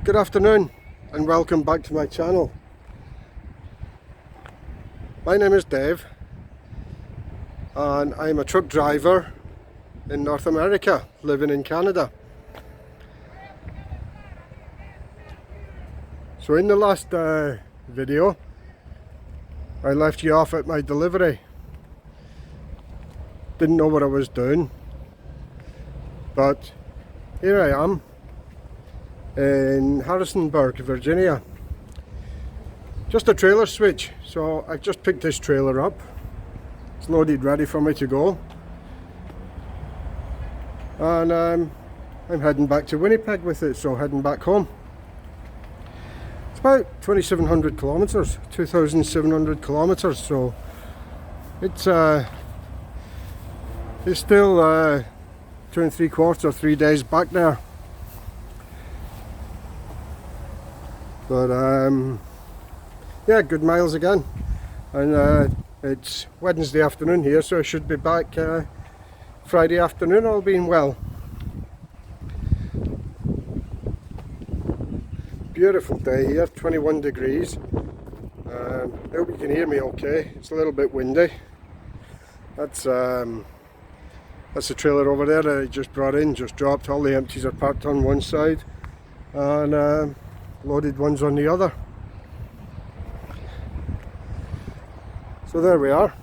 Good afternoon and welcome back to my channel. My name is Dave and I'm a truck driver in North America, living in Canada. So in the last video I left you off at my delivery. Didn't know what I was doing, but here I am in Harrisonburg, Virginia. Just a trailer switch, so I've just picked this trailer up. It's loaded, ready for me to go, and I'm heading back to Winnipeg with it, so heading back home. It's about 2,700 kilometers, 2,700 kilometers, so it's still 2 3/4, 3 days back there. But yeah, good miles again, and it's Wednesday afternoon here, so I should be back Friday afternoon, all being well. Beautiful day here, 21 degrees. I hope you can hear me okay. It's a little bit windy. That's the trailer over there that I just brought in, just dropped. All the empties are parked on one side and loaded ones on the other. So there we are,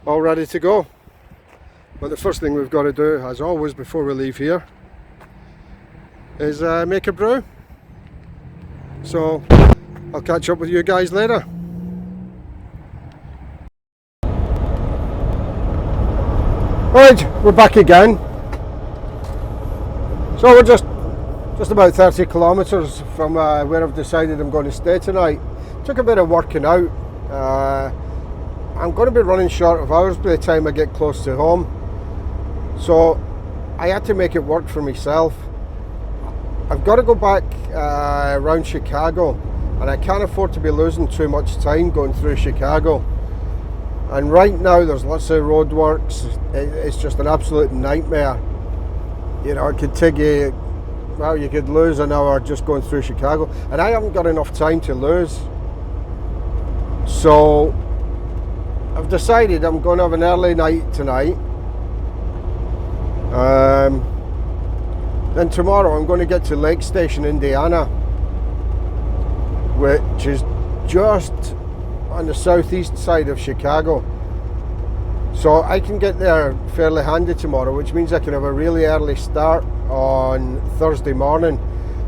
all ready to go. But the first thing we've got to do, as always before we leave here, is make a brew. So I'll catch up with you guys later. Right, we're back again. So we're just about 30 kilometers from where I've decided I'm going to stay tonight. Took a bit of working out. I'm going to be running short of hours by the time I get close to home, so I had to make it work for myself. I've got to go back around Chicago, and I can't afford to be losing too much time going through Chicago. And right now there's lots of roadworks. It's just an absolute nightmare. You know, it could take you, well, you could lose an hour just going through Chicago, and I haven't got enough time to lose. So I've decided I'm going to have an early night tonight. Then tomorrow I'm going to get to Lake Station, Indiana, which is just on the southeast side of Chicago. So I can get there fairly handy tomorrow, which means I can have a really early start on Thursday morning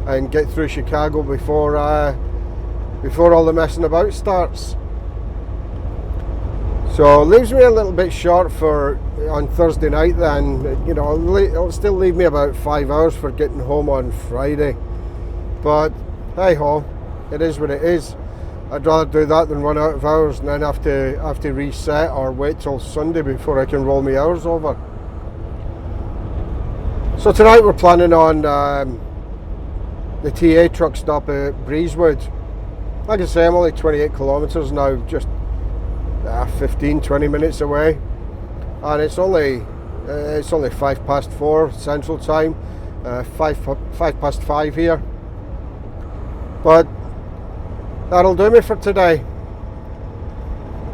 and get through Chicago before all the messing about starts. So it leaves me a little bit short for on Thursday night then. You know, it'll still leave me about 5 hours for getting home on Friday. But hey ho, it is what it is. I'd rather do that than run out of hours and then have to reset or wait till Sunday before I can roll my hours over. So tonight we're planning on the TA truck stop at Breezewood. Like I say, I'm only 28 kilometers now, just 15-20 minutes away, and it's only 4:05 Central Time, 5:05 here. But that'll do me for today.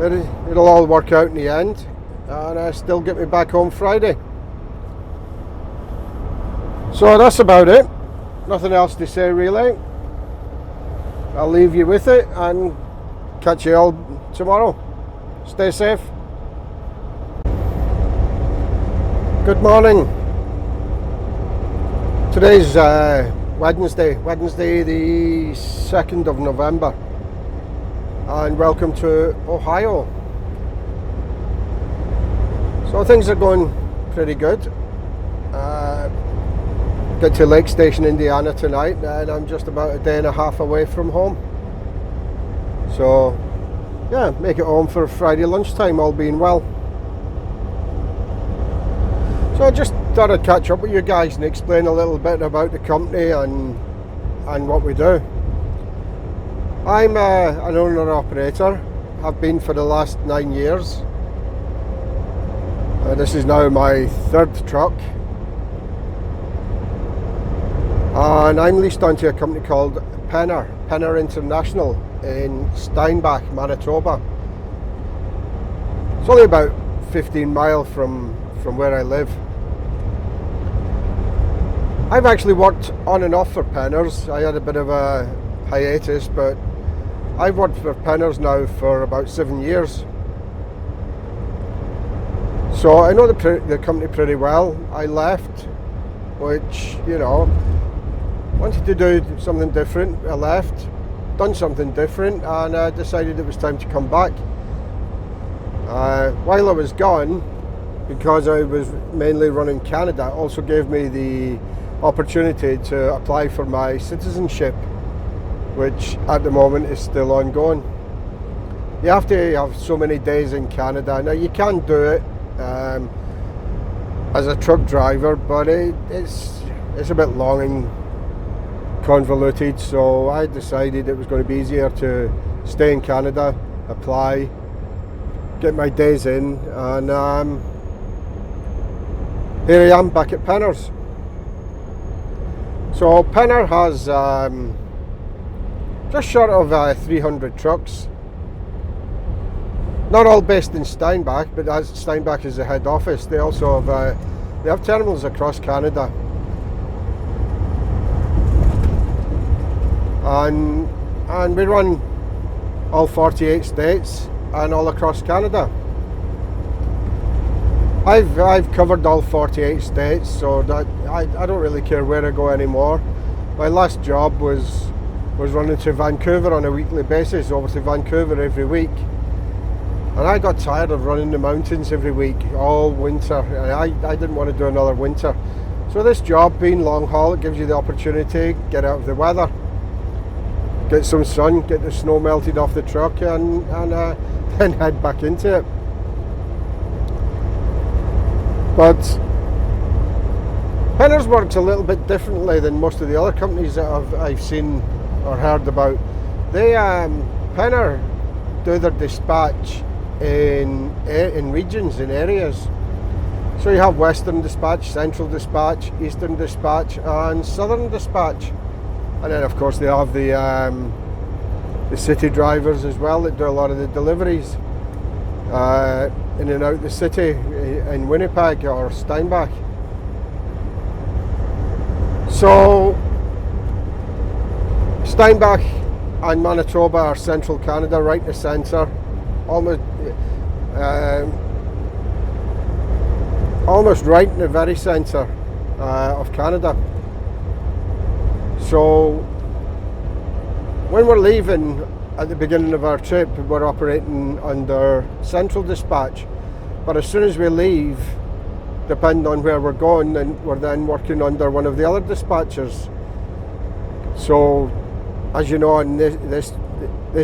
It'll all work out in the end, and still get me back home Friday. So that's about it. Nothing else to say really. I'll leave you with it and catch you all tomorrow. Stay safe. Good morning. Today's Wednesday the 2nd of November, and welcome to Ohio. So things are going pretty good. Get to Lake Station, Indiana tonight, and I'm just about a day and a half away from home. So yeah, make it home for Friday lunchtime, all being well. So I just thought I'd catch up with you guys and explain a little bit about the company and what we do. I'm an owner-operator, have been for the last 9 years. This is now my 3rd truck. and I'm leased onto a company called Penner International in Steinbach, Manitoba. It's only about 15 miles from where I live. I've actually worked on and off for Penners. I had a bit of a hiatus, but I've worked for Penners now for about 7 years. So I know the company pretty well. I left, which, you know, wanted to do something different. I left, done something different, and I decided it was time to come back. While I was gone, because I was mainly running Canada, it also gave me the opportunity to apply for my citizenship, which at the moment is still ongoing. You have to have so many days in Canada. Now you can do it as a truck driver, but it's a bit long and convoluted, so I decided it was going to be easier to stay in Canada, apply, get my days in, and here I am back at Penners. So Penner has just short of 300 trucks. Not all based in Steinbach, but as Steinbach is the head office, they also have terminals across Canada, and we run all 48 states and all across Canada. I've covered all 48 states, so that I don't really care where I go anymore. My last job was running to Vancouver on a weekly basis, over to Vancouver every week. And I got tired of running the mountains every week, all winter. I didn't want to do another winter. So this job, being long haul, it gives you the opportunity to get out of the weather, get some sun, get the snow melted off the truck, and then head back into it. But Penners works a little bit differently than most of the other companies that I've seen or heard about. They Penner do their dispatch in regions, in areas. So you have Western Dispatch, Central Dispatch, Eastern Dispatch, and Southern Dispatch, and then of course they have the city drivers as well that do a lot of the deliveries in and out the city in Winnipeg or Steinbach. So Steinbach and Manitoba are central Canada, right in the centre, almost right in the very centre of Canada. So when we're leaving at the beginning of our trip, we're operating under Central Dispatch, but as soon as we leave, depending on where we're going, then we're then working under one of the other dispatchers. So as you know, on this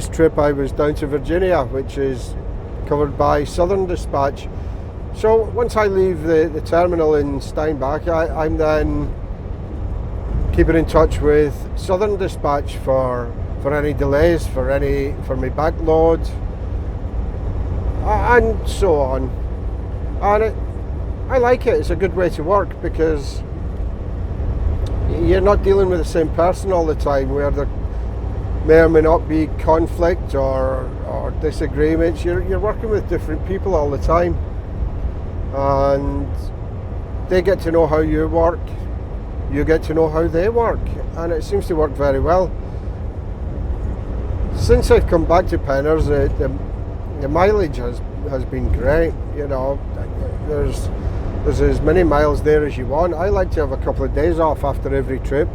trip I was down to Virginia, which is covered by Southern Dispatch. So once I leave the terminal in Steinbach, I'm then keeping in touch with Southern Dispatch for any delays, for my backload, and so on. And I like it. It's a good way to work because you're not dealing with the same person all the time, where there may or may not be conflict or disagreements. You're working with different people all the time, and they get to know how you work, you get to know how they work, and it seems to work very well. Since I've come back to Penners, the mileage has been great. You know, there's as many miles there as you want. I like to have a couple of days off after every trip,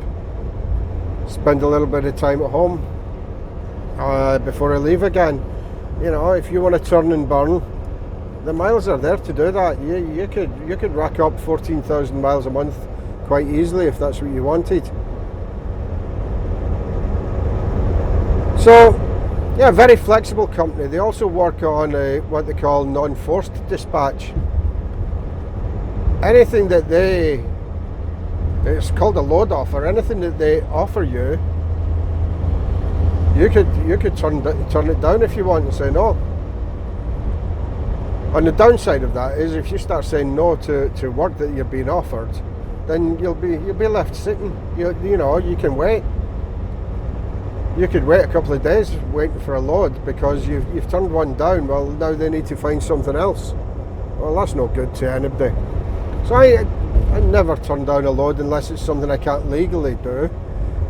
spend a little bit of time at home before I leave again. You know, if you want to turn and burn, the miles are there to do that. You could rack up 14,000 miles a month quite easily if that's what you wanted. So yeah, very flexible company. They also work on what they call non-forced dispatch. Anything that it's called a load offer, anything that they offer you, you could turn it down if you want and say no. And the downside of that is if you start saying no to work that you're being offered, then you'll be left sitting. You know, you can wait. You could wait a couple of days waiting for a load because you've turned one down. Well, now they need to find something else. Well, that's no good to anybody. So I never turn down a load unless it's something I can't legally do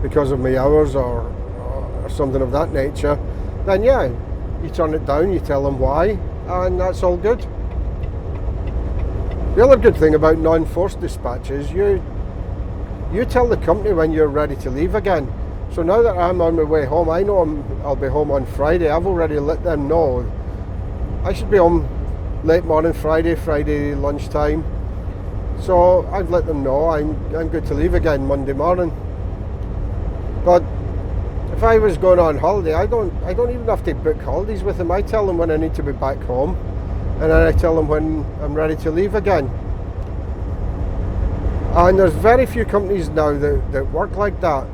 because of my hours or something of that nature. Then yeah, you turn it down, you tell them why, and that's all good. The other good thing about non-forced dispatches, you tell the company when you're ready to leave again. So now that I'm on my way home, I know I'll be home on Friday. I've already let them know I should be home late morning Friday lunchtime. So I've let them know I'm good to leave again Monday morning. But if I was going on holiday, I don't even have to book holidays with them. I tell them when I need to be back home, and then I tell them when I'm ready to leave again. And there's very few companies now that work like that.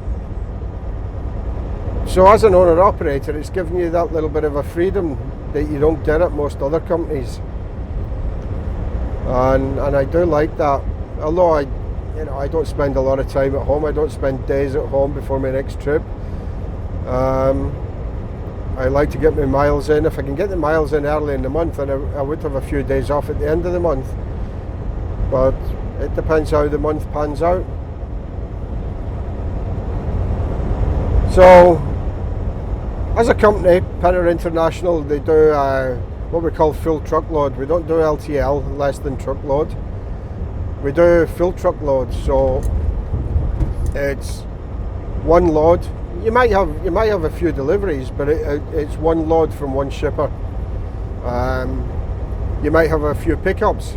So as an owner-operator, it's giving you that little bit of a freedom that you don't get at most other companies. And I do like that. Although I don't spend a lot of time at home. I don't spend days at home before my next trip. I like to get my miles in. If I can get the miles in early in the month, then I would have a few days off at the end of the month. But it depends how the month pans out. So, as a company, Penner International, they do what we call full truckload. We don't do LTL, less than truckload. We do full truckload, so it's one load. You might have a few deliveries, but it's one load from one shipper. You might have a few pickups,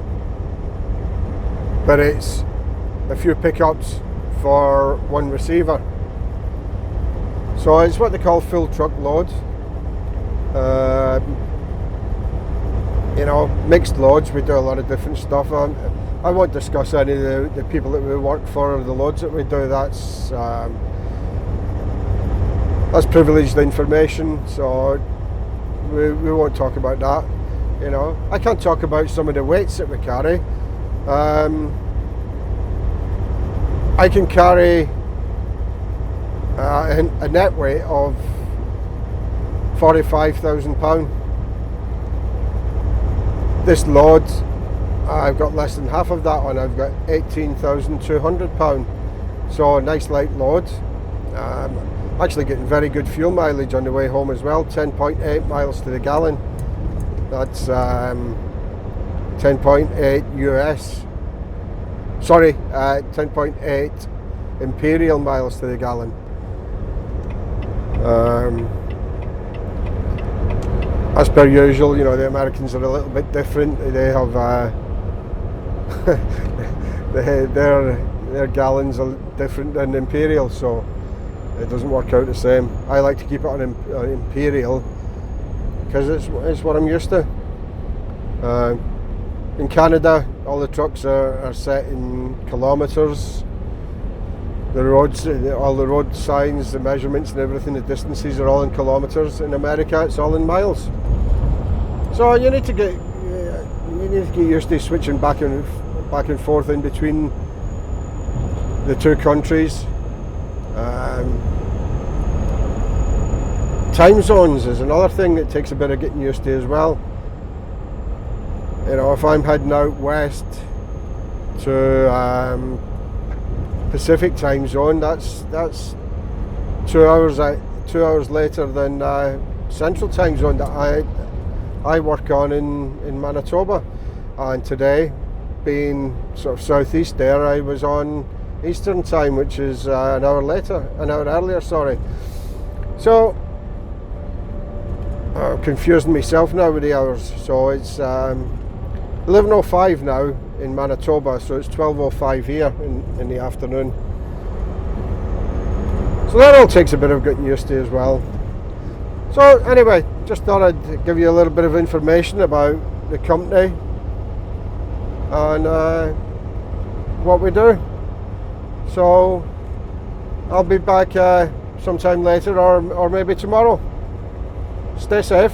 but it's a few pickups for one receiver. So it's what they call full truckload. You know, mixed loads. We do a lot of different stuff. I won't discuss any of the people that we work for or the loads that we do. That's privileged information, so we won't talk about that. You know, I can't talk about some of the weights that we carry. I can carry a net weight of 45,000 pounds. This load, I've got less than half of that on. I've got 18,200 pounds. So a nice light load. Actually getting very good fuel mileage on the way home as well. 10.8 miles to the gallon. That's 10.8 US. Sorry, 10.8 imperial miles to the gallon. As per usual, you know, the Americans are a little bit different. They have their gallons are different than imperial, so it doesn't work out the same. I like to keep it on imperial because it's what I'm used to. In Canada, all the trucks are set in kilometres. The roads, all the road signs, the measurements and everything, the distances are all in kilometres. In America, it's all in miles. So you need to get used to switching back and forth in between the two countries. Time zones is another thing that takes a bit of getting used to as well. You know, if I'm heading out west to Pacific time zone, that's 2 hours later than Central time zone that I work on in Manitoba. And today, being sort of southeast there, I was on Eastern time, which is an hour earlier, sorry. So I'm confusing myself now with the hours. So it's 11:05 now in Manitoba, so it's 12:05 here in the afternoon. So that all takes a bit of getting used to as well. So anyway, just thought I'd give you a little bit of information about the company and what we do. So I'll be back sometime later or maybe tomorrow. Stay safe.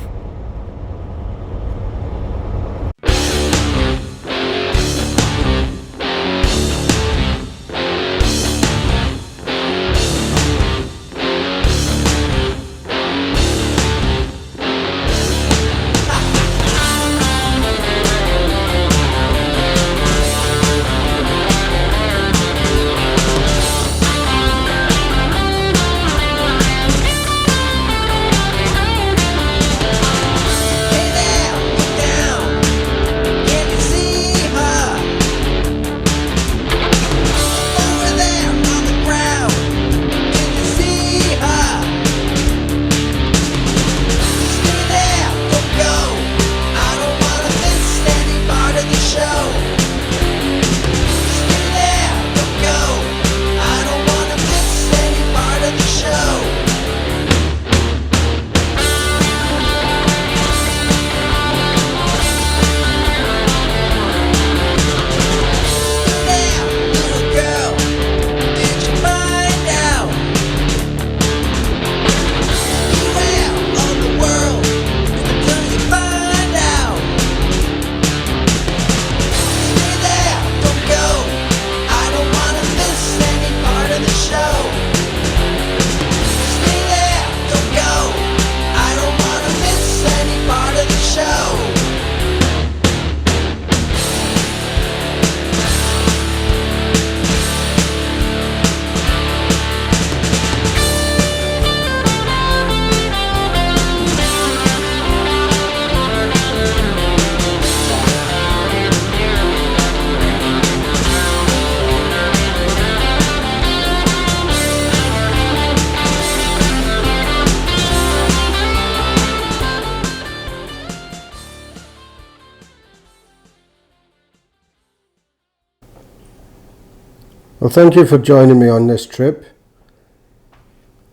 Well, thank you for joining me on this trip.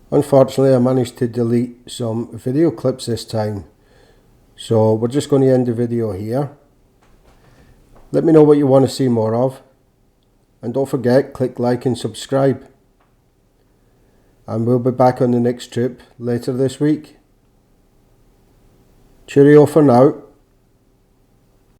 Unfortunately, I managed to delete some video clips this time, so we're just going to end the video here. Let me know what you want to see more of, and don't forget, click like and subscribe. And we'll be back on the next trip later this week. Cheerio for now.